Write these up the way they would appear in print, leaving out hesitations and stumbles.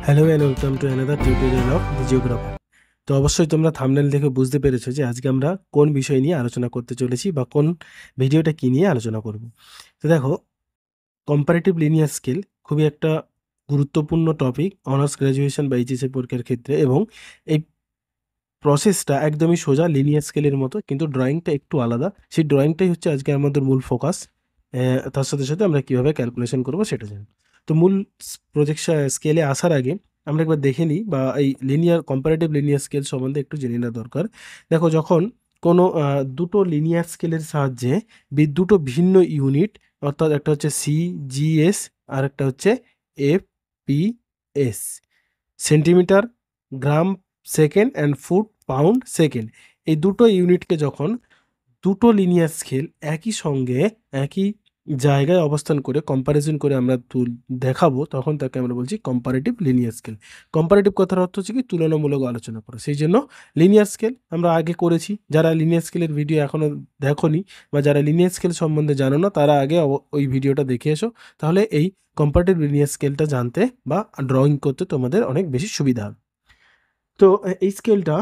Hello and welcome to another tutorial of the জিওগ্রাফার। তো অবশ্যই তোমরা থাম্বনেল দেখে বুঝতে পেরেছো যে আজকে আমরা কোন বিষয় নিয়ে আলোচনা করতে চলেছি বা কোন ভিডিওটা কী নিয়ে আলোচনা করব। তো দেখো, কম্পারেটিভ লিনিয়ার স্কেল খুবই একটা গুরুত্বপূর্ণ টপিক অনার্স গ্র্যাজুয়েশন বা এইচএসসি পরীক্ষার ক্ষেত্রে, এবং এই প্রসেসটা একদমই সোজা লিনিয়ার স্কেলের মতো, কিন্তু ড্রয়িংটা একটু আলাদা। সেই ড্রয়িংটাই হচ্ছে আজকে আমাদের মূল ফোকাস। তার সাথে সাথে আমরা কীভাবে ক্যালকুলেশন করবো সেটা জানি। তো মূল প্রজেকশন স্কেলে আসার আগে আমরা একবার দেখে নিই, বা এই কম্পারেটিভ লিনিয়ার স্কেল সম্বন্ধে একটু জেনে নেওয়া দরকার। দেখো, যখন কোনো দুটো লিনিয়ার স্কেলের সাহায্যে দুটো ভিন্ন ইউনিট, অর্থাৎ একটা হচ্ছে সিজিএস আর একটা হচ্ছে FPS, centimetre, gram second and foot pound second, এই দুটো ইউনিটকে যখন দুটো লিনিয়ার স্কেল একই সঙ্গে একই জায়গায় অবস্থান করে কম্প্যারিজন করে আমরা দেখাবো, তখন তাকে আমরা বলছি কম্পারেটিভ লিনিয়ার স্কেল। কম্পারেটিভ কথার অর্থ হচ্ছে কি তুলনামূলক আলোচনা করা। সেই জন্য লিনিয়ার স্কেল আমরা আগে করেছি। যারা লিনিয়ার স্কেলের ভিডিও এখনও দেখোনি বা যারা লিনিয়ার স্কেল সম্বন্ধে জানো না, তারা আগে ওই ভিডিওটা দেখে এসো, তাহলে এই কম্পারেটিভ লিনিয়ার স্কেলটা জানতে বা ড্রয়িং করতে তোমাদের অনেক বেশি সুবিধা হবে। তো এই স্কেলটা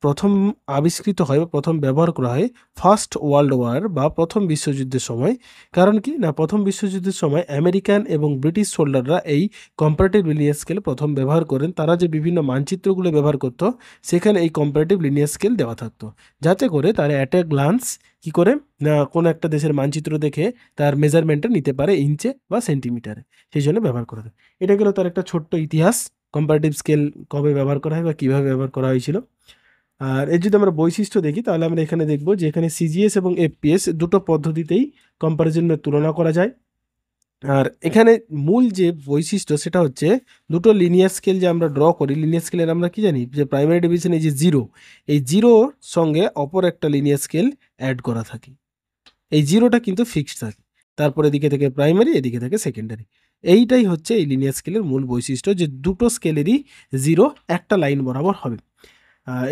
প্রথম আবিষ্কৃত হয় বা প্রথম ব্যবহার করা হয় ফার্স্ট ওয়ার্ল্ড ওয়ার বা প্রথম বিশ্বযুদ্ধের সময়। কারণ কি না, প্রথম বিশ্বযুদ্ধের সময় আমেরিকান এবং ব্রিটিশ সোল্ডাররা এই কম্পারেটিভ লিনিয়ার স্কেল প্রথম ব্যবহার করেন। তারা যে বিভিন্ন মানচিত্রগুলো ব্যবহার করতো, সেখানে এই কম্পারেটিভ লিনিয়ার স্কেল দেওয়া থাকতো, যাতে করে তারা অ্যাট এ গ্লান্স কী করে না কোনো একটা দেশের মানচিত্র দেখে তার মেজারমেন্টটা নিতে পারে ইঞ্চে বা সেন্টিমিটারে। সেই জন্য ব্যবহার করা হয়। এটা গেল তার একটা ছোট্ট ইতিহাস, কম্পারেটিভ স্কেল কবে ব্যবহার করা হয় বা কীভাবে ব্যবহার করা হয়েছিল। আর এর যদি আমরা বৈশিষ্ট্য দেখি, তাহলে আমরা এখানে দেখব যে এখানে সিজিএস এবং এফপিএস দুটো পদ্ধতিতেই কম্পারিজনের তুলনা করা যায়। আর এখানে মূল যে বৈশিষ্ট্য সেটা হচ্ছে দুটো লিনিয়ার স্কেল যে আমরা ড্র করি, লিনিয়ার স্কেলের আমরা কি জানি যে প্রাইমারি ডিভিশন এই যে জিরো, এই জিরোর সঙ্গে অপর একটা লিনিয়ার স্কেল অ্যাড করা থাকে। এই জিরোটা কিন্তু ফিক্সড থাকে, তারপর এদিকে থেকে প্রাইমারি, এদিকে থেকে সেকেন্ডারি। এইটাই হচ্ছে এই লিনিয়ার স্কেলের মূল বৈশিষ্ট্য, যে দুটো স্কেলেরই জিরো একটা লাইন বরাবর হবে।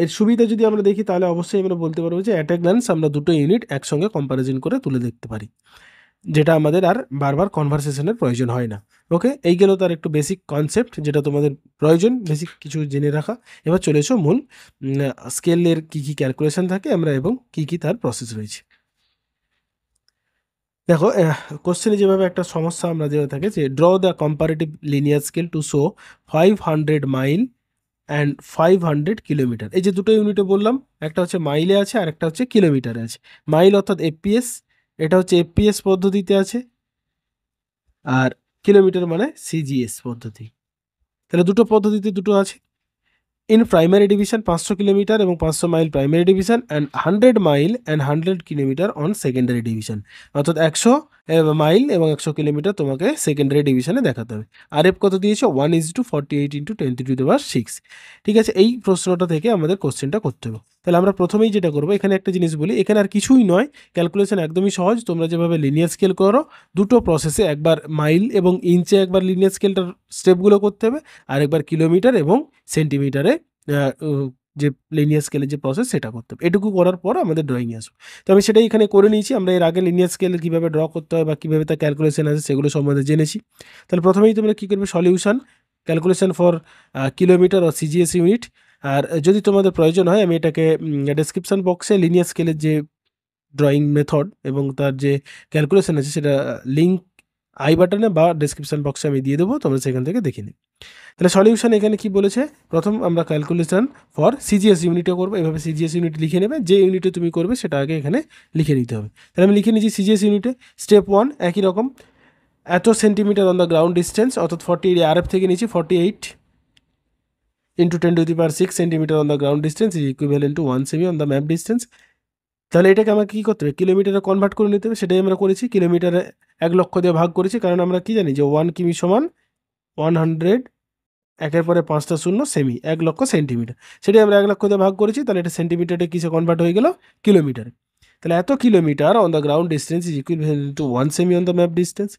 এর সুবিধা যদি আমরা দেখি, তাহলে অবশ্যই আমরা বলতে পারবো যে অ্যাট এ গ্ল্যান্স আমরা দুটো ইউনিট একসঙ্গে কম্পারিজন করে তুলে দেখতে পারি, যেটা আমাদের আর বারবার কনভারসেশনের প্রয়োজন হয় না। ওকে, এই গেল তার একটু বেসিক কনসেপ্ট, যেটা তোমাদের প্রয়োজন বেসিক কিছু জেনে রাখা। এবার চলে এসো মূল স্কেলের কী কী ক্যালকুলেশন থাকে আমরা এবং কী কী তার প্রসেস রয়েছে। দেখো, কোশ্চেনে যেভাবে একটা সমস্যা আমরা যেটা থাকে যে draw the comparative linear scale to show 500 mile and 500 kilometre. এই যে দুটো ইউনিটে বললাম, একটা হচ্ছে মাইলে আছে আর একটা হচ্ছে কিলোমিটারে আছে। মাইল অর্থাৎ এফপিএস, এটা হচ্ছে এফপিএস পদ্ধতিতে আছে, আর কিলোমিটার মানে সিজিএস পদ্ধতি। তাহলে দুটো পদ্ধতিতে দুটো আছে। ইন প্রাইমারি ডিভিশন 500 কিলোমিটার এবং 500 mile primary division, and 100 mile and 100 kilometre on secondary division, অর্থাৎ 100 মাইল এবং 100 কিলোমিটার তোমাকে সেকেন্ডারি ডিভিশনে দেখাতে হবে। আর এফ কত দিয়েছে? 1:48 × 10⁶। ঠিক আছে, এই প্রশ্নটা থেকে আমাদের কোশ্চেনটা করতে হবে। তাহলে আমরা প্রথমেই যেটা করবো, এখানে একটা জিনিস বলি, এখানে আর কিছুই নয়, ক্যালকুলেশন একদমই সহজ। তোমরা যেভাবে লিনিয়ার স্কেল করো, দুটো প্রসেসে একবার মাইল এবং ইঞ্চে একবার লিনিয়ার স্কেলটার স্টেপগুলো করতে হবে, আর একবার কিলোমিটার এবং সেন্টিমিটারে যে লিনিয়ার স্কেলের যে প্রসেস সেটা করতে হবে। এটুকু করার পর আমাদের ড্রয়িংয়ে আসবো। তো আমি সেটাই এখানে করে নিয়েছি। আমরা এর আগে লিনিয়ার স্কেল কীভাবে ড্র করতে হয় বা কীভাবে তার ক্যালকুলেশন আছে সেগুলো সম্বন্ধে জেনেছি। তাহলে প্রথমেই তোমরা কী করবে, সলিউশন ক্যালকুলেশন ফর কিলোমিটার ও সিজিএস ইউনিট। আর যদি তোমাদের প্রয়োজন হয়, আমি এটাকে ডেসক্রিপশন বক্সে লিনিয়ার স্কেলের যে ড্রয়িং মেথড এবং তার যে ক্যালকুলেশন আছে সেটা লিঙ্ক আই বাটনে বা ডেসক্রিপশন বক্সে আমি দিয়ে দেবো, তোমরা সেখান থেকে দেখে নিই। তাহলে সলিউশন এখানে কি বলেছে, প্রথম আমরা ক্যালকুলেশন ফর সিজিএস ইউনিটে করবো। এভাবে সিজিএস ইউনিট লিখে নেবে, যে ইউনিটে তুমি করবে সেটা আগে এখানে লিখে নিতে হবে। তাহলে আমি লিখে নিচ্ছি সিজিএস ইউনিটে স্টেপ 1 একই রকম, এত centimetre on the ground distance, অর্থাৎ 48 আরএফ থেকে নিচ্ছি 48 × 10⁶ centimetre on the ground distance is equivalent two 1 semi on the map distance. তাহলে এটাকে আমাকে কী করতে হবে, কিলোমিটারে কনভার্ট করে নিতে হবে। সেটাই আমরা করেছি, কিলোমিটারে 1 লক্ষ দিয়ে ভাগ করেছি, কারণ আমরা কি জানি যে 1 কিমি সমান 100, একের পরে 5টা শূন্য সেমি, 1 লক্ষ সেন্টিমিটার। সেটাই আমরা 1 লক্ষ দিয়ে ভাগ করেছি, তাহলে এটা সেন্টিমিটারে কিসে কনভার্ট হয়ে গেল, কিলোমিটারে। তাহলে এত kilometre on the ground distance is equivalent two 1 semi on the map distance,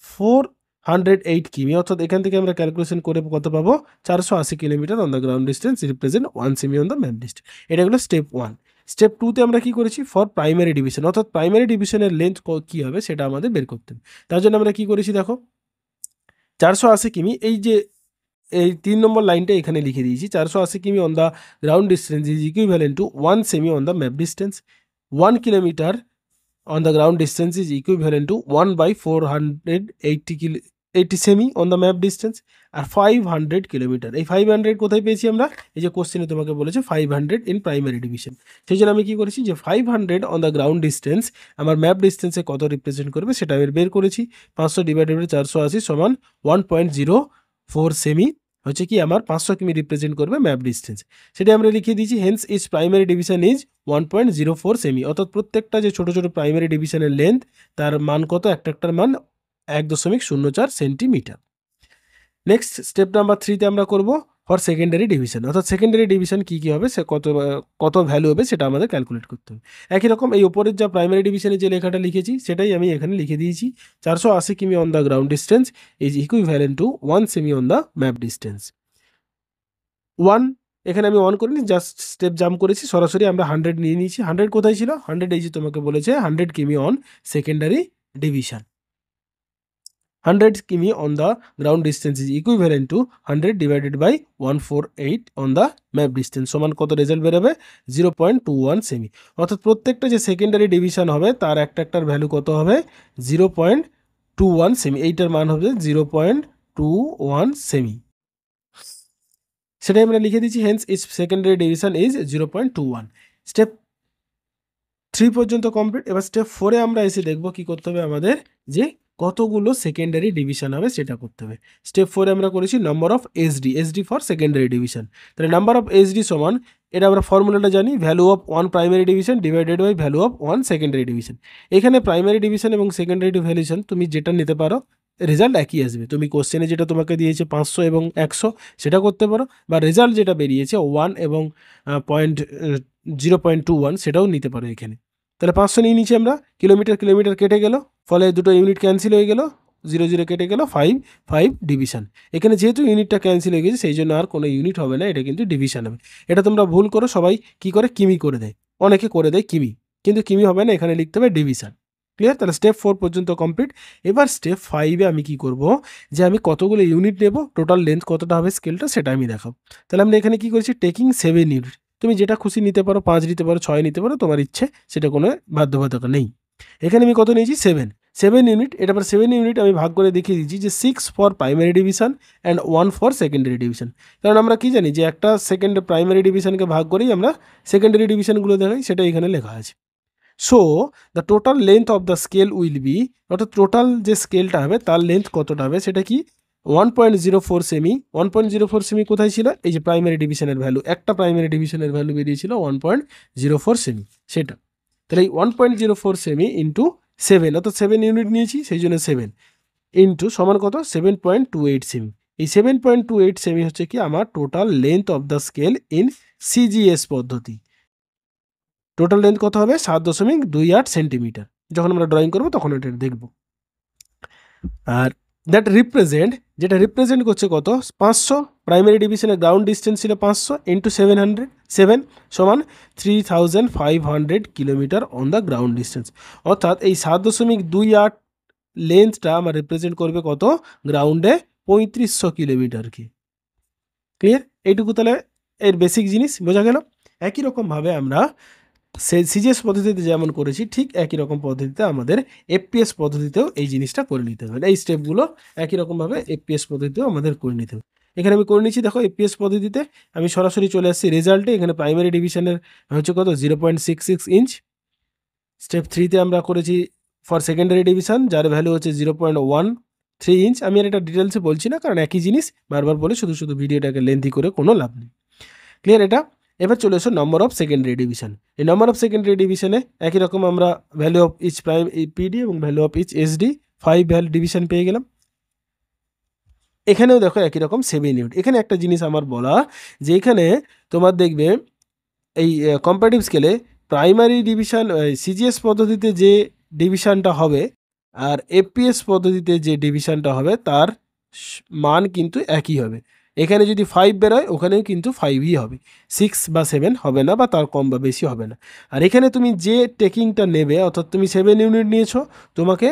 408 কিমি। অর্থাৎ এখান থেকে আমরা ক্যালকুলেশন করে কত পাবো, 480 kilometre on the ground distance represent 1 semi on the map distance. এটা হলো স্টেপ 1। স্টেপ 2তে আমরা কি করেছি, ফর প্রাইমারি ডিভিশন, অর্থাৎ প্রাইমারি ডিভিশনের লেন্থ কী হবে সেটা আমাদের বের করতে হবে। তার জন্য আমরা কি করেছি, দেখো 480 কিমি, এই যে এই 3 নম্বর লাইনটা এখানে লিখে দিয়েছি 480 কিমি on the ground distance is equivalent two 1 semi on the map distance, 1 kilometre on the ground distance is equivalent to 1 by 480 সেমি on the map distance, আর 500 কিলোমিটার। এই 500 কোথায় পেয়েছি আমরা? এই যে কোশ্চেনে তোমাকে বলেছে 500 ইন প্রাইমারি ডিভিশন, সেই জন্য আমি কি করেছি যে 500 অন দ্য গ্রাউন্ড ডিস্টেন্স আমার ম্যাপ ডিস্টেন্সে কত রিপ্রেজেন্ট করবে সেটা আমি বের করেছি। 500 ডিভাইডেড বাই 480 সমান 1.04 সেমি হচ্ছে কি আমার 500 কিমি রিপ্রেজেন্ট করবে ম্যাপ ডিস্টেন্স, সেটা আমরা লিখে দিয়েছি। Hence is primary division is 1.04 সেমি, অর্থাৎ প্রত্যেকটা যে ছোট ছোট প্রাইমারি ডিভিশনের লেন্থ তার মান কত? একটার মান 1.04 সেন্টিমিটার। নেক্সট স্টেপ নাম্বার 3তে আমরা করব ফর সেকেন্ডারি ডিভিশন, অর্থাৎ সেকেন্ডারি ডিভিশন কী কী হবে, সে কত ভ্যালু হবে সেটা আমাদের ক্যালকুলেট করতে হবে। একই রকম এই ওপরের যা প্রাইমারি ডিভিশনে যে লেখাটা লিখেছি সেটাই আমি এখানে লিখে দিয়েছি। 480 কিমি on the ground distance is equivalent two 1 semi on the map distance. 1 এখানে আমি 1 করিনি, জাস্ট স্টেপ জাম্প করেছি, সরাসরি আমরা 100 নিয়ে নিয়েছি। 100 কোথায় ছিল? 100 এই যে তোমাকে বলেছে 100 কিমি অন সেকেন্ডারি ডিভিশন। 100 কিমি on the ground distance is equivalent to 100 divided by 148 on the map distance সমান কত রেজাল্ট বেরোবে? 0.21 সেমি, অর্থাৎ প্রত্যেকটা যে সেকেন্ডারি ডিভিশন হবে তার একটার ভ্যালু কত হবে? 0.21 সেমি, এইটার মান হবে 0.21 সেমি, সেটাই আমরা লিখে দিচ্ছি। Hence is secondary division is 0.21। Step 3 পর্যন্ত কমপ্লিট। এবার স্টেপ 4-এ আমরা এসে দেখব কি করতে হবে আমাদের, যে কতগুলো সেকেন্ডারি ডিভিশন হবে সেটা করতে হবে। স্টেপ 4-এ আমরা করেছি number of SD for secondary division. তাহলে নাম্বার অফ এসডি সমান, এটা আমরা ফর্মুলাটা জানি, value of 1 primary division divided by value of 1 secondary division. এখানে প্রাইমারি ডিভিশন এবং সেকেন্ডারি ডিভিশন তুমি যেটা নিতে পারো রেজাল্ট একই আসবে। তুমি কোশ্চেনে যেটা তোমাকে দিয়েছে 500 এবং 100 সেটা করতে পারো, বা রেজাল্ট যেটা বেরিয়েছে 1 এবং 0.21 সেটাও নিতে পারো এখানে। তাহলে 500 নিয়ে নিচ্ছি আমরা, কিলোমিটার কেটে গেল, ফলে দুটো ইউনিট ক্যান্সেল হয়ে গেল, 0 কেটে গেল, 5 ডিভিশন। এখানে যেহেতু ইউনিটটা ক্যান্সেল হয়ে গেছে সেই জন্য আর কোনো ইউনিট হবে না, এটা কিন্তু ডিভিশন হবে। এটা তোমরা ভুল করো, সবাই কি করে কিমি করে দেয়, অনেকে করে দেয় কিমি, কিন্তু কিমি হবে না, এখানে লিখতে হবে ডিভিশন। ক্লিয়ার? তাহলে স্টেপ 4 পর্যন্ত কমপ্লিট। এবার স্টেপ 5-এ আমি কি করব, যে আমি কতগুলো ইউনিট নেব, টোটাল লেন্থ কতটা হবে স্কেলটা সেটা আমি দেখাবো। তাহলে আমরা এখানে কি করেছি, টেকিং 7 ইউনিট, তুমি যেটা খুশি নিতে পারো, 5 নিতে পারো, 6 নিতে পারো, তোমার ইচ্ছে, সেটা কোনো বাধ্যবাধকতা নেই। এখানে আমি কত নিয়েছি? 7 ইউনিট। এটা আবার 7 ইউনিট আমি ভাগ করে দেখিয়ে দিচ্ছি যে 6 for primary division and 1 for secondary division. কারণ আমরা কি জানি যে একটা প্রাইমারি ডিভিশনকে ভাগ করেই আমরা সেকেন্ডারি ডিভিশনগুলো দেখাই, সেটা এখানে লেখা আছে। So the total length of the scale will be, অর্থাৎ টোটাল যে স্কেলটা হবে তার লেন্থ কতটা হবে সেটা কি? 1.04 সেমি। 1.04 সেমি কোথায় ছিল? এই যে প্রাইমারি ডিভিশনের ভ্যালু, একটা প্রাইমারি ডিভিশনের ভ্যালু বেরিয়েছিল 1.04 সেমি, সেটা। তাহলে এই 1.04 সেমি ইন্টু 7, অর্থাৎ 7 ইউনিট নিয়েছি সেই জন্য 7 ইন্টু সমান কত? 7.28 সেমি। এই 7.28 সেমি হচ্ছে কি আমার total length of the scale in CGS পদ্ধতি। টোটাল লেন্থ কত হবে? 7.28 সেন্টিমিটার। যখন আমরা ড্রয়িং করবো তখন এটা দেখব। আর দ্যাট রিপ্রেজেন্ট, যেটা রিপ্রেজেন্ট করছে কত? 500। প্রাইমারি ডিভিশনের গ্রাউন্ড ডিস্টেন্স ছিল 500 ইন্টু 7 সমান 3500 kilometre on the ground distance, অর্থাৎ এই 7.28 লেন্থটা আমার রিপ্রেজেন্ট করবে কত? গ্রাউন্ডে 3500 কিলোমিটারকে। ক্লিয়ার? এইটুকু তাহলে এর বেসিক জিনিস বোঝা গেল। একই রকমভাবে আমরা সিজিএস পদ্ধতিতে যেমন করেছি ঠিক একই রকম পদ্ধতিতে আমাদের এফপিএস পদ্ধতিতেও এই জিনিসটা করে নিতে হবে। এই স্টেপগুলো একই রকমভাবে এফপিএস পদ্ধতিতেও আমাদের করে নিতে হবে। এখানে আমি করে নিচ্ছি, দেখো এফপিএস পদ্ধতিতে আমি সরাসরি চলে আসছি রেজাল্টে। এখানে প্রাইমারি ডিভিশনের হচ্ছে কত? 0.66 ইঞ্চ। স্টেপ 3-তে আমরা করেছি ফর সেকেন্ডারি ডিভিশন, যার ভ্যালু হচ্ছে 0.13 ইঞ্চ। আমি আর এটা ডিটেলসে বলছি না, কারণ একই জিনিস বারবার বলে শুধু ভিডিওটাকে লেন্থি করে কোনো লাভ নেই। ক্লিয়ার? এটা এবার চলে এসো নম্বর অফ সেকেন্ডারি ডিভিশন। এই নম্বর অফ সেকেন্ডারি ডিভিশনে একই রকম আমরা value of each prime PD এবং value of each SD 5 value division পেয়ে গেলাম। এখানেও দেখো একই রকম 7 ইউনিট। এখানে একটা জিনিস আমার বলা, যে এখানে তোমার দেখবে এই কম্পারেটিভ স্কেলে প্রাইমারি ডিভিশন সিজিএস পদ্ধতিতে যে ডিভিশনটা হবে আর এফপিএস পদ্ধতিতে যে ডিভিশনটা হবে তার মান কিন্তু একই হবে। এখানে যদি 5 বেরোয় ওখানেও কিন্তু 5ই হবে, 6 বা 7 হবে না, বা তার কম বা বেশি হবে না। আর এখানে তুমি যে টেকিংটা নেবে, অর্থাৎ তুমি 7 ইউনিট নিয়েছো, তোমাকে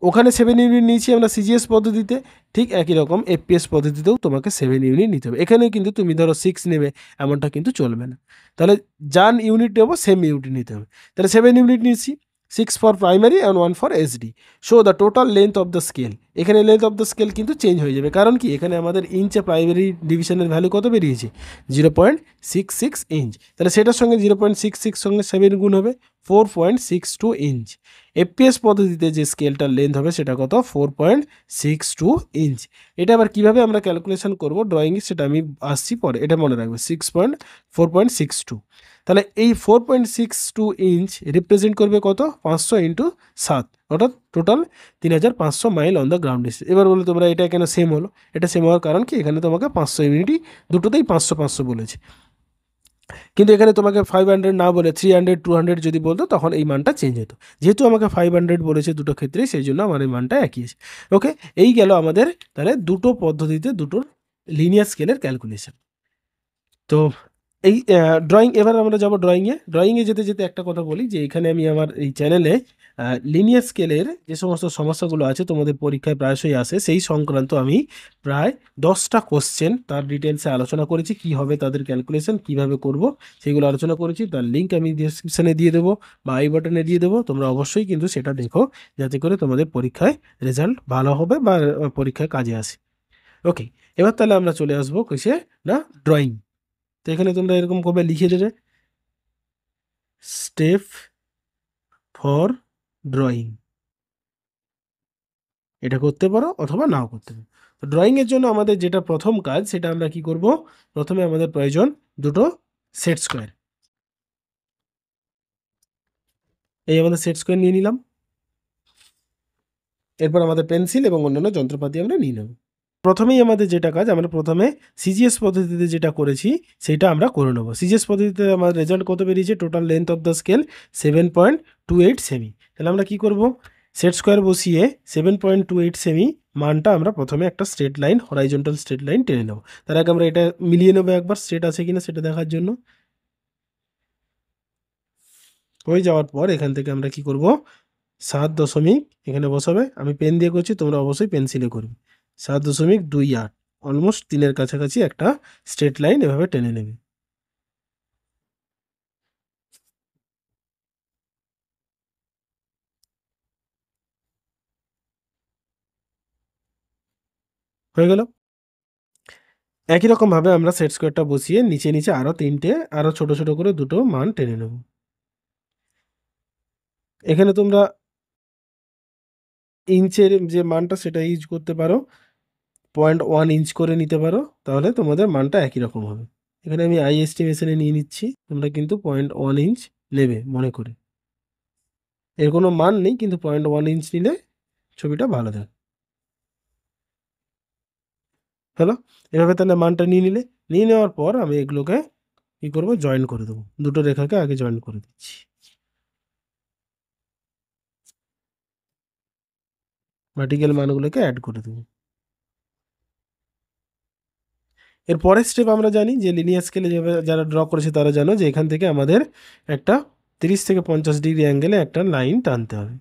ওখানে 7 ইউনিট নিয়েছি আমরা সিজিএস পদ্ধতিতে, ঠিক একই রকম এফপিএস পদ্ধতিতেও তোমাকে 7 ইউনিট নিতে হবে। এখানে কিন্তু তুমি ধরো 6 নেবে এমনটা কিন্তু চলবে না। তাহলে যান ইউনিট নেবো সেম ইউনিট নিতে হবে। তাহলে 7 ইউনিট নিচ্ছি, 6 for primary and 1 for SD. Show the total length of the scale. এখানে লেন্থ অফ দ্য স্কেল কিন্তু চেঞ্জ হয়ে যাবে, কারণ কি এখানে আমাদের ইঞ্চে প্রাইমারি ডিভিশনের ভ্যালু কত বেরিয়েছে, 0.66 ইঞ্চ। তাহলে সেটার সঙ্গে 0.66 সঙ্গে 7 গুণ হবে, 4.62 ইঞ্চ। এফপিএস পদ্ধতিতে যে স্কেলটার লেন্থ হবে সেটা কত, 4.62 ইঞ্চ। এটা আবার কিভাবে আমরা ক্যালকুলেশন করব ড্রয়িংয়ে সেটা আমি আসছি পরে, এটা মনে রাখবে, 4.62। তাহলে এই 4.62 ইঞ্চ রিপ্রেজেন্ট করবে কত, 500 × 7, অর্থাৎ total 3500 mile on the ground distance. এবার বলো তোমরা এটা কেন সেম হলো, এটা সেম হওয়ার কারণ কি এখানে তোমাকে 500 ইউনিটই, দুটোতেই 500 বলেছে, কিন্তু এখানে তোমাকে 500 না বলে 300 200 যদি বলতো তখন এই মানটা চেঞ্জ হতো। যেহেতু আমাকে 500 বলেছে দুটো ক্ষেত্রেই, সেই জন্য আমার এই মানটা একই আছে। ওকে, এই গেল আমাদের তাহলে দুটো পদ্ধতিতে দুটোর লিনিয়ার স্কেলের ক্যালকুলেশন। তো এই ড্রয়িং, এবার আমরা যাব ড্রয়িংয়ে যেতে যেতে একটা কথা বলি যে এখানে আমি আমার এই চ্যানেলে লিনিয়ার স্কেলের যে সমস্ত সমস্যাগুলো আছে তোমাদের পরীক্ষায় প্রায়শই আসে সেই সংক্রান্ত আমি প্রায় 10টা কোশ্চেন তার ডিটেলসে আলোচনা করেছি, কি হবে তাদের ক্যালকুলেশন কিভাবে করব সেগুলো আলোচনা করেছি। তার লিঙ্ক আমি ডিসক্রিপশানে দিয়ে দেবো বা আই বাটনে দিয়ে দেবো, তোমরা অবশ্যই কিন্তু সেটা দেখো যাতে করে তোমাদের পরীক্ষায় রেজাল্ট ভালো হবে বা পরীক্ষায় কাজে আসে। ওকে, এবার তাহলে আমরা চলে আসবো কিসে না, ড্রয়িং। তো এখানে তোমরা এরকম কবে লিখে দেবে, স্টেপ ফর ড্রয়িং, এটা করতে পারো অথবা নাও করতে পারো। তো ড্রয়িংয়ের জন্য আমাদের যেটা প্রথম কাজ সেটা আমরা কি করব, প্রথমে আমাদের প্রয়োজন দুটো সেট স্কোয়ার। এই আমাদের সেট স্কোয়ার নিয়ে নিলাম, এরপর আমাদের পেন্সিল এবং অন্যান্য যন্ত্রপাতি আমরা নিয়ে নেব। প্রথমেই আমাদের যেটা কাজ, আমরা প্রথমে সিজিএস পদ্ধতিতে যেটা করেছি সেটা আমরা করে নেবো। সিজিএস পদ্ধতিতে আমার রেজাল্ট কত বেরিয়েছে, total length of the scale 7.28 semi. তাহলে আমরা কি করব, সেট স্কোয়ার বসিয়ে 7.28 সেমি মানটা আমরা প্রথমে একটা straight line, horizontal straight line টেনে নেবো। তার আগে আমরা এটা মিলিয়ে নেবো একবার স্ট্রেট আছে কিনা সেটা দেখার জন্য। হয়ে যাওয়ার পর এখান থেকে আমরা কি করব, 7 দশমিক এখানে বসাবে, আমি পেন দিয়ে করছি তোমরা অবশ্যই পেন্সিলে করবে, 7.28, অলমোস্ট 3-এর কাছাকাছি একটা স্ট্রেট লাইন এভাবে টেনে নেবে। হয়ে গেল। একই রকমভাবে আমরা সেট স্কোয়ারটা বসিয়ে নিচে নিচে আরও 3টে, আরও ছোট ছোট করে দুটো মান টেনে নেব। এখানে তোমরা ইঞ্চের যে মানটা সেটা ইউজ করতে পারো, 0.1 ইঞ্চ করে নিতে পারো, তাহলে তোমাদের মানটা একই রকম হবে। এখানে আমি আই এস্টিমেশনে নিয়ে নিচ্ছি, তোমরা কিন্তু 0.1 ইঞ্চ নেবে মনে করে, এর কোনো মান নেই কিন্তু 0.1 ইঞ্চ নিলে ছবিটা ভালো দেয়। হলো, এভাবে তাহলে মানটা নিয়ে নিলে, নিয়ে নেওয়ার পর আমি এগুলোকে কী করবো, জয়েন করে দেবো, দুটো রেখাকে আগে জয়েন করে দিচ্ছি, ভার্টিক্যাল মানগুলোকে অ্যাড করে দেবো। এর পরের স্টেপ আমরা জানি যে লিনিয়ার স্কেলে যারা ড্র করেছে তারা জানো যে এখান থেকে আমাদের একটা 30 থেকে 50 ডিগ্রি অ্যাঙ্গেলে একটা লাইন টানতে হবে,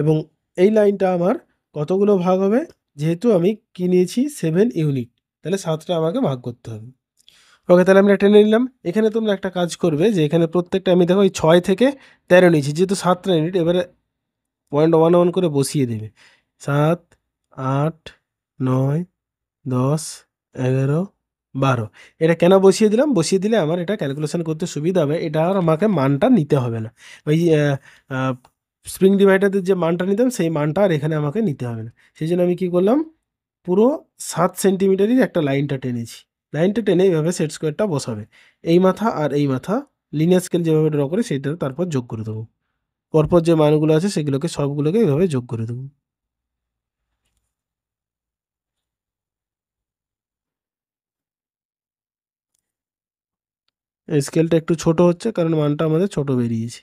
এবং এই লাইনটা আমার কতগুলো ভাগ হবে, যেহেতু আমি কি নিয়েছি 7 ইউনিট, তাহলে 7টা আমাকে ভাগ করতে হবে। ওকে, তাহলে আমরা টেনে নিলাম। এখানে তোমরা একটা কাজ করবে যে এখানে প্রত্যেকটা আমি দেখো এই 6 থেকে 13 নিয়েছি, যেহেতু 7টা ইউনিট, এবারে 0.11 করে বসিয়ে দেবে, 7, 8, 9, 10, 11, 12। এটা কেন বসিয়ে দিলাম, বসিয়ে দিলে আমার এটা ক্যালকুলেশন করতে সুবিধা হবে, এটা আর আমাকে মানটা নিতে হবে না, ওই স্প্রিং ডিভাইডারের যে মানটা নিতাম সেই মানটা আর এখানে আমাকে নিতে হবে না। সেই জন্য আমি কী করলাম, পুরো 7 সেন্টিমিটারই একটা লাইনটা টেনেছি, লাইনটা টেনে এইভাবে সেট স্কোয়ারটা বসাবে, এই মাথা আর এই মাথা লিনিয়ার স্কেল যেভাবে ড্র করে সেইটা তারপর যোগ করে দেবো, পরপর যে মানগুলো আছে সেগুলোকে সবগুলোকে এইভাবে যোগ করে দেবো। এই স্কেলটা একটু ছোট হচ্ছে কারণ মানটা আমাদের ছোট বেরিয়েছে।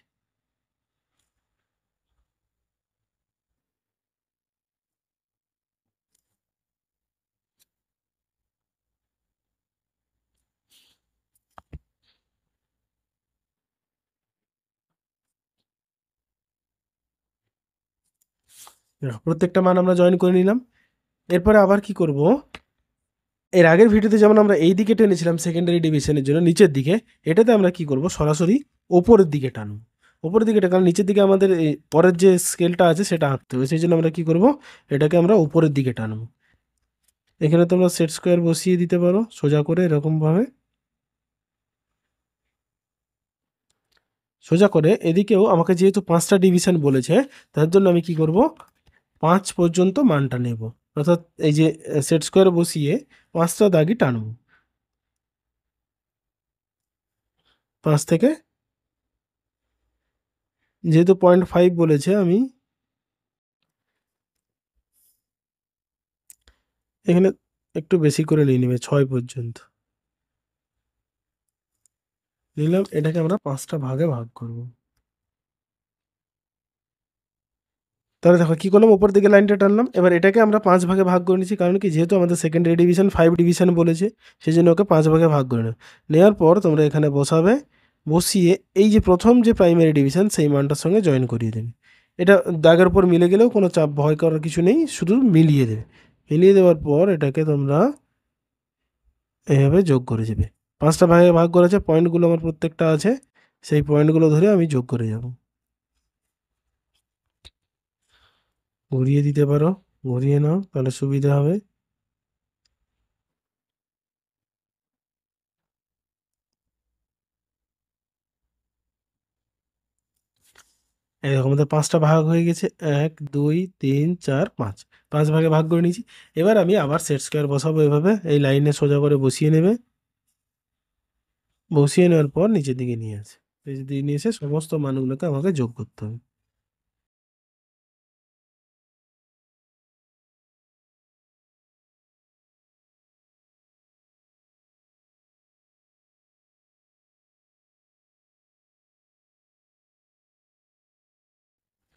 দেখো, প্রত্যেকটা মান আমরা জয়েন করে নিলাম। এরপরে আবার কি করব, এর আগের ভিডিওতে যেমন আমরা এই দিকে টেনেছিলাম সেকেন্ডারি ডিভিশনের জন্য নিচের দিকে, এটাতে আমরা কি করব, সরাসরি ওপরের দিকে টানবো। ওপরের দিকে কারণ নিচের দিকে আমাদের এই পরের যে স্কেলটা আছে সেটা আঁকতে হবে, সেই জন্য আমরা কি করব, এটাকে আমরা উপরের দিকে টানবো। এখানে তোমরা সেট স্কোয়ার বসিয়ে দিতে পারো সোজা করে এরকমভাবে, সোজা করে। এদিকেও আমাকে যেহেতু 5টা ডিভিশন বলেছে, তার জন্য আমি কি করব, 5 পর্যন্ত মানটা নেব, অর্থাৎ এই যে সেট স্কোয়ার বসিয়ে 5টা দাগই টানবো। 5 থেকে, যেহেতু 0.5 বলেছে, আমি এখানে একটু বেশি করে নিয়ে নেবে, 6 পর্যন্ত নিলাম। এটাকে আমরা 5টা ভাগে ভাগ করব। তাহলে দেখো কি করলাম, উপর দিকে লাইনটা টানলাম। এবার এটাকে আমরা 5 ভাগে ভাগ করে নিচ্ছি, কারণ কি, যেহেতু আমাদের সেকেন্ডারি ডিভিশন 5 ডিভিশন বলেছে, সেই জন্য ওকে 5 ভাগে ভাগ করে নেব। নেওয়ার পর তোমরা এখানে বসাবে, বসিয়ে এই যে প্রথম যে প্রাইমারি ডিভিশন সেই মানটার সঙ্গে জয়েন করিয়ে দেবে। এটা দাগের উপর মিলে গেলেও কোনো চাপ ভয় করার কিছু নেই, শুধু মিলিয়ে দেবে। মিলিয়ে দেওয়ার পর এটাকে তোমরা এইভাবে যোগ করে যাবে। 5টা ভাগে ভাগ করেছে, পয়েন্টগুলো আমার প্রত্যেকটা আছে, সেই পয়েন্টগুলো ধরে আমি যোগ করে যাব। ঘুরিয়ে দিতে পারো, ঘুরিয়ে নাও, তাহলে সুবিধা হবে। এরকম আমাদের 5টা ভাগ হয়ে গেছে, 1 2 3 4 5, 5 ভাগে ভাগ করে নিয়েছি। এবার আমি আবার সেট স্কোয়ার বসাবো, এভাবে এই লাইনে সোজা করে বসিয়ে নেবে। বসিয়ে নেওয়ার পর নিচের দিকে নিয়ে আসে, নিচের দিকে নিয়ে এসে সমস্ত মানগুলোকে আমাকে যোগ করতে হবে।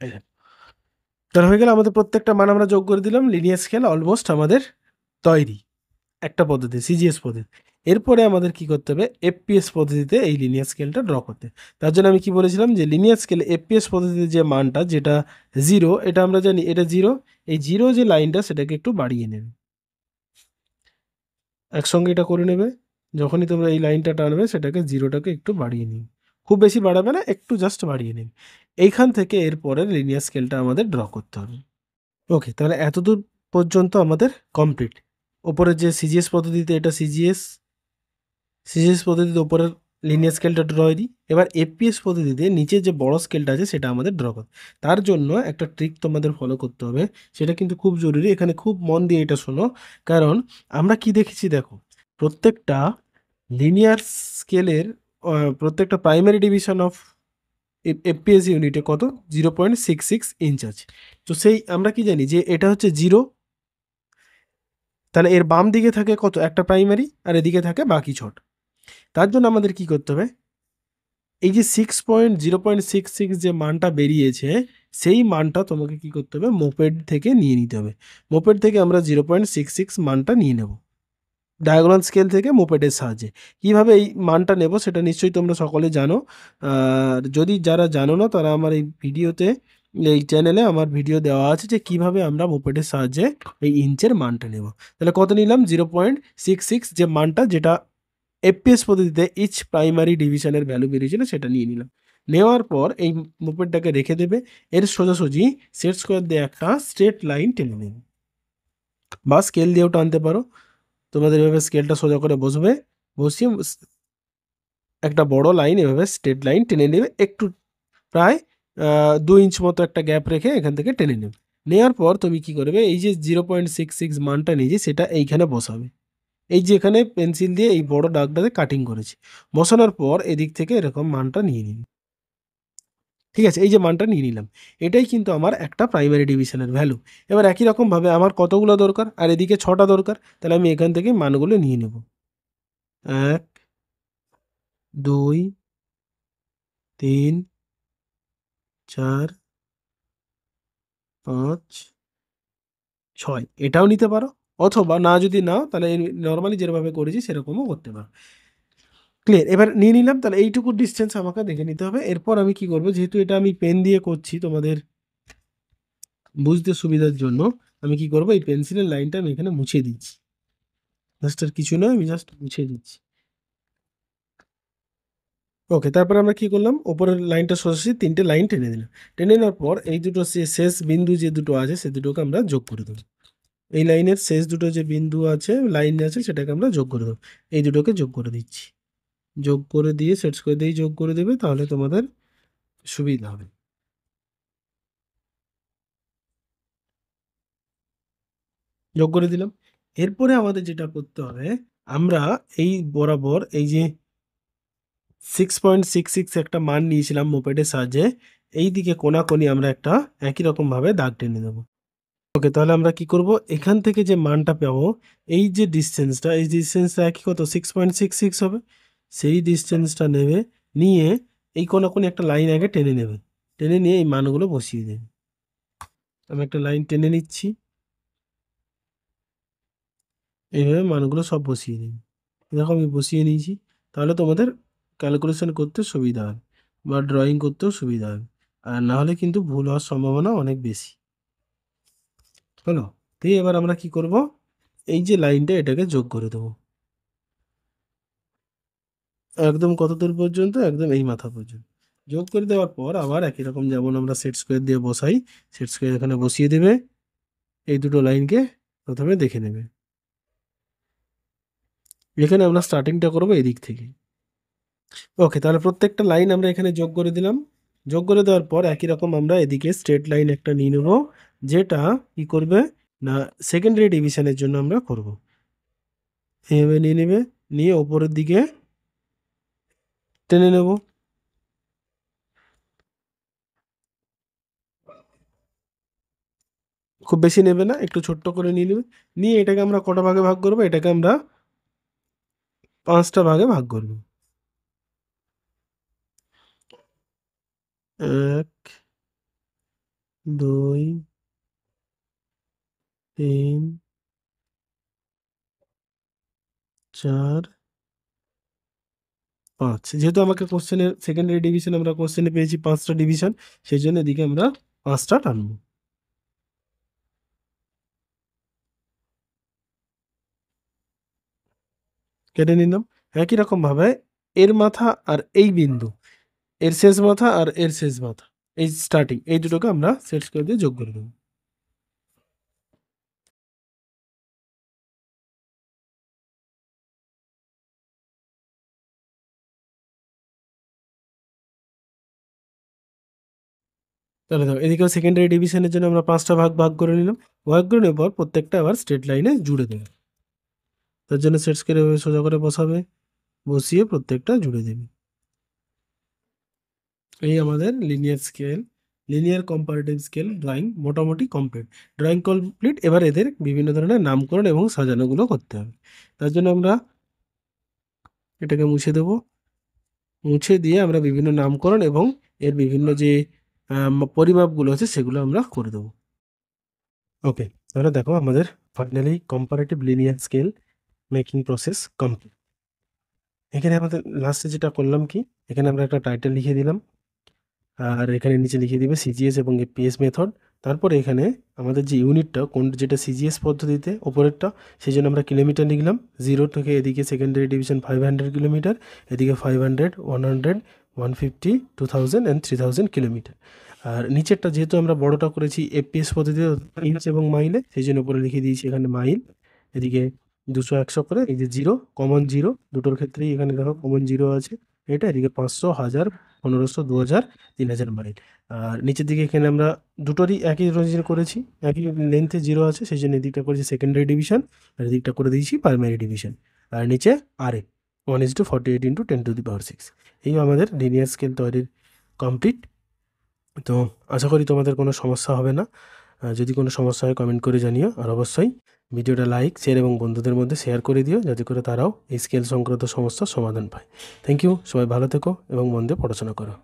এই দেখো। তাহলে হয়ে গেল, আমাদের প্রত্যেকটা মান আমরা যোগ করে দিলাম, লিনিয়ার স্কেল অলমোস্ট আমাদের তৈরি একটা পদ্ধতি, সিজিএস পদ্ধতি। এরপরে আমাদের কি করতে হবে, এফপিএস পদ্ধতিতে এই লিনিয়ার স্কেলটা ড্র করতে। তার জন্য আমি কি বলেছিলাম, যে লিনিয়ার স্কেলে এফপিএস পদ্ধতিতে যে মানটা, যেটা 0, এটা আমরা জানি এটা 0, এই 0 যে লাইনটা সেটাকে একটু বাড়িয়ে নেবে। একসঙ্গে এটা করে নেবে, যখনই তোমরা এই লাইনটা টানবে সেটাকে 0টাকে একটু বাড়িয়ে নিই, খুব বেশি বাড়াবে না, একটু জাস্ট বাড়িয়ে নিন। এইখান থেকে এরপরে লিনিয়ার স্কেলটা আমাদের ড্র করতে হবে। ওকে, তাহলে এতদূর পর্যন্ত আমাদের কমপ্লিট। ওপরের যে সিজিএস পদ্ধতিতে, এটা সিজিএস, সিজিএস পদ্ধতিতে উপরের লিনিয়ার স্কেলটা ড্র দিই। এবার এফপিএস পদ্ধতিতে নিচে যে বড় স্কেলটা আছে সেটা আমাদের ড্র করতে। তার জন্য একটা ট্রিক তোমাদের ফলো করতে হবে, সেটা কিন্তু খুব জরুরি, এখানে খুব মন দিয়ে এটা শোনো। কারণ আমরা কি দেখেছি, দেখো, প্রত্যেকটা লিনিয়ার স্কেলের প্রত্যেকটা প্রাইমারি ডিভিশন অফ এফপিএস ইউনিটে কত, 0.66 ইঞ্চ আছে। তো সেই আমরা কি জানি যে এটা হচ্ছে 0, তাহলে এর বাম দিকে থাকে কত, একটা প্রাইমারি, আর এদিকে থাকে বাকি 6টা। তার জন্য আমাদের কি করতে হবে, এই যে 0.66 যে মানটা বেরিয়েছে, সেই মানটা তোমাকে কি করতে হবে, মোপেড থেকে নিয়ে নিতে হবে। মোপেড থেকে আমরা 0.66 মানটা নিয়ে নেব, ডায়াগোনাল স্কেল থেকে মোপেডের সাহায্যে। কিভাবে এই মানটা নেব সেটা নিশ্চয়ই তোমরা সকলে জানো। আর যদি যারা জানো না, তারা আমার এই ভিডিওতে, এই চ্যানেলে আমার ভিডিও দেওয়া আছে যে কিভাবে আমরা মোপেডের সাহায্যে এই ইঞ্চের মানটা নেব। তাহলে কত নিলাম, 0.66 যে মানটা, যেটা এফপিএস পদ্ধতিতে ইচ প্রাইমারি ডিভিশনের ভ্যালু বেরিয়েছিল, সেটা নিয়ে নিলাম। নেওয়ার পর এই মোপেডটাকে রেখে দেবে, এর সোজাসুজি সেট স্কোয়ার দিয়ে একটা স্ট্রেট লাইন টেনে নেবে, বা স্কেল দিয়েও টানতে পারো। তোমাদের এভাবে স্কেলটা সোজা করে বসবে, বসিয়ে একটা বড় লাইন, এভাবে স্ট্রেট লাইন টেনে নেবে, একটু প্রায় 2 ইঞ্চ মতো একটা গ্যাপ রেখে এখান থেকে টেনে নেবে। নেওয়ার পর তুমি কি করবে, এই যে 0.66 মানটা নিয়েছি সেটা এইখানে বসাবে। এই যে এখানে পেন্সিল দিয়ে এই বড় দাগটাতে কাটিং করেছি, বসানোর পর এদিক থেকে এরকম মানটা নিয়ে নিন। ঠিক আছে, এই যে মানটা নিয়ে নিলাম, এটাই কিন্তু আমার একটা প্রাইমারি ডিভিশনের ভ্যালু। এবার একই রকমভাবে আমার কতগুলো দরকার, আর এদিকে 6টা দরকার, তাহলে আমি এখান থেকে মানগুলো নিয়ে নেব। 1 2 3 4 5 6, এটাও নিতে পারো, অথবা না যদি নাও তাহলে নর্মালি যেভাবে করেছি সেরকমও করতে পারো। ক্লিয়ার, এবার নিয়ে নিলাম, তাহলে এইটুকু ডিস্টেন্স আমাকে দেখে নিতে হবে। এরপর আমি কি করব, যেহেতু এটা আমি পেন দিয়ে করছি, তোমাদের বুঝতে সুবিধার জন্য আমি কি করব, এই পেন্সিলের লাইনটা আমি এখানে মুছে দিচ্ছি। জাস্ট আর কিছু নয়, আমি জাস্ট মুছে দিচ্ছি। ওকে, তারপর আমরা কি করলাম, ওপরের লাইনটা সোজাসুজি 3টে লাইন টেনে দিলাম। টেনে নেওয়ার পর এই দুটো শেষ বিন্দু যে দুটো আছে সে দুটোকে আমরা যোগ করে দেবো। এই লাইনের শেষ দুটো যে বিন্দু আছে, লাইন আছে, সেটাকে আমরা যোগ করে দেবো। এই দুটোকে যোগ করে দিচ্ছি। যোগ করে দিয়ে সেট করে দিয়েই যোগ করে দেবে, তাহলে তোমাদের সুবিধা হবে। যোগ করে দিলাম। এরপরে আমাদের যেটা করতে হবে, আমরা এই বরাবর এই যে 6.66 একটা মান নিয়েছিলাম মোপেডের সাহায্যে, এই দিকে কোনাকোনি আমরা একটা একই রকম ভাবে দাগ টেনে দেবো। ওকে, তাহলে আমরা কি করব, এখান থেকে যে মানটা পাবো, এই যে ডিস্টেন্সটা, এই ডিস্টেন্সটা একই কত 6.66 হবে। সেই ডিস্টেন্সটা নেবে, নিয়ে এই কোনাকুনি একটা লাইন আগে টেনে নেবে, টেনে নিয়ে এই মানগুলো বসিয়ে দেবে। আমি একটা লাইন টেনে নিচ্ছি, এইভাবে মানগুলো সব বসিয়ে দেবে। দেখো আমি বসিয়ে নিয়েছি। তাহলে তোমাদের ক্যালকুলেশন করতে সুবিধা হবে বা ড্রয়িং করতেও সুবিধা হবে, আর না হলে কিন্তু ভুল হওয়ার সম্ভাবনা অনেক বেশি। হলো, দিয়ে এবার আমরা কি করব, এই যে লাইনটা এটাকে যোগ করে দেবো একদম কত দূর পর্যন্ত, একদম এই মাথা পর্যন্ত। যোগ করে দেওয়ার পর আবার একই রকম যেমন আমরা সেট স্কোয়ার দিয়ে বসাই, সেট স্কোয়ার এখানে বসিয়ে দেবে। এই দুটো লাইনকে প্রথমে দেখে নেবে। এখানে আমরা স্টার্টিংটা করবো এদিক থেকে। ওকে, তাহলে প্রত্যেকটা লাইন আমরা এখানে যোগ করে দিলাম। যোগ করে দেওয়ার পর একই রকম আমরা এদিকে স্ট্রেট লাইন একটা নিয়ে নেবো, যেটা কি করবে না সেকেন্ডারি ডিভিশনের জন্য আমরা করব। এইভাবে নিয়ে নেবে, নিয়ে ওপরের দিকে টেনে নেব। খুব বেশি নেবে না, একটু ছোট্ট করে নিয়ে নেবে। নিয়ে এটাকে আমরা কটা ভাগে ভাগ করবো, এটাকে আমরা 5টা ভাগে ভাগ করব। 1 2 3 4 5। যেহেতু আমাকে কোশ্চেনের সেকেন্ডারি ডিভিশন আমরা কোশ্চেনে পেয়েছি 5টা ডিভিশন, সেই জন্য এদিকে আমরা 5টা টানবো। কেটে নিলাম। একই রকম ভাবে এর মাথা আর এই বিন্দু, এর শেষ মাথা আর এর শেষ মাথা, এই স্টার্টিং, এই দুটোকে আমরা সেট করে দিয়ে যোগ করে দেবো। তাহলে দেখো এদিকেও সেকেন্ডারি ডিভিশনের জন্য আমরা 5টা ভাগ ভাগ করে নিলাম। ভাগ করে নেওয়ার পর প্রত্যেকটা আবার স্ট্রেট লাইনে জুড়ে দেবে। তার জন্য সেট স্কোয়ার এভাবে সোজা করে বসাবে, বসিয়ে প্রত্যেকটা জুড়ে দেবে। এই আমাদের linear scale, linear comparative scale drawing মোটামুটি কমপ্লিট। ড্রয়িং কমপ্লিট, এবার এদের বিভিন্ন ধরনের নামকরণ এবং সাজানোগুলো করতে হবে। তার জন্য আমরা এটাকে মুছে দেব। মুছে দিয়ে আমরা বিভিন্ন নামকরণ এবং এর বিভিন্ন যে পরিমাপগুলো আছে সেগুলো আমরা করে দেবো। ওকে, তাহলে দেখো আমাদের finally comparative linear scale making process complete. এখানে আমাদের লাস্টে যেটা করলাম কি, এখানে আমরা একটা টাইটেল লিখে দিলাম, আর এখানে নিচে লিখে দিবে সিজিএস এবং এপিএস মেথড। তারপরে এখানে আমাদের যে ইউনিটটা কোন, যেটা সিজিএস পদ্ধতিতে ওপরেরটা, সেই জন্য আমরা কিলোমিটার লিখলাম। 0 থেকে এদিকে সেকেন্ডারি ডিভিশন 500 কিলোমিটার, এদিকে 500, 100, 150, 2000 অ্যান্ড 3000 কিলোমিটার। আর নিচেরটা যেহেতু আমরা বড়টা করেছি এপিএস পদ্ধতিতে ইঞ্চ এবং মাইলে, সেই জন্য উপরে লিখে দিয়েছি এখানে মাইল। এদিকে 200, 100 করে, এই যে 0 কমন 0 দুটোর ক্ষেত্রেই এখানে দেখো কমন 0 আছে। এটা এদিকে 500, 1000, 1500, 2000, 3000 মাইল। আর নিচের দিকে এখানে আমরা দুটোরই একই রেঞ্জের করেছি, একই লেন্থে 0 আছে, সেই জন্য এদিকটা করেছি সেকেন্ডারি ডিভিশন, আর এদিকটা করে দিয়েছি প্রাইমারি ডিভিশন। আর নিচে আরএ 1:48 × 10⁶। এই আমাদের লিনিয়ার স্কেল তৈরির কমপ্লিট। তো আশা করি তোমাদের কোনো সমস্যা হবে না। যদি কোনো সমস্যা হয় কমেন্ট করে জানিও, আর অবশ্যই ভিডিওটা লাইক, শেয়ার এবং বন্ধুদের মধ্যে শেয়ার করে দিও, যাতে করে তারাও এই স্কেল সংক্রান্ত সমস্যার সমাধান পায়। থ্যাংক ইউ, সবাই ভালো থেকো এবং মন দিয়ে পড়াশোনা করো।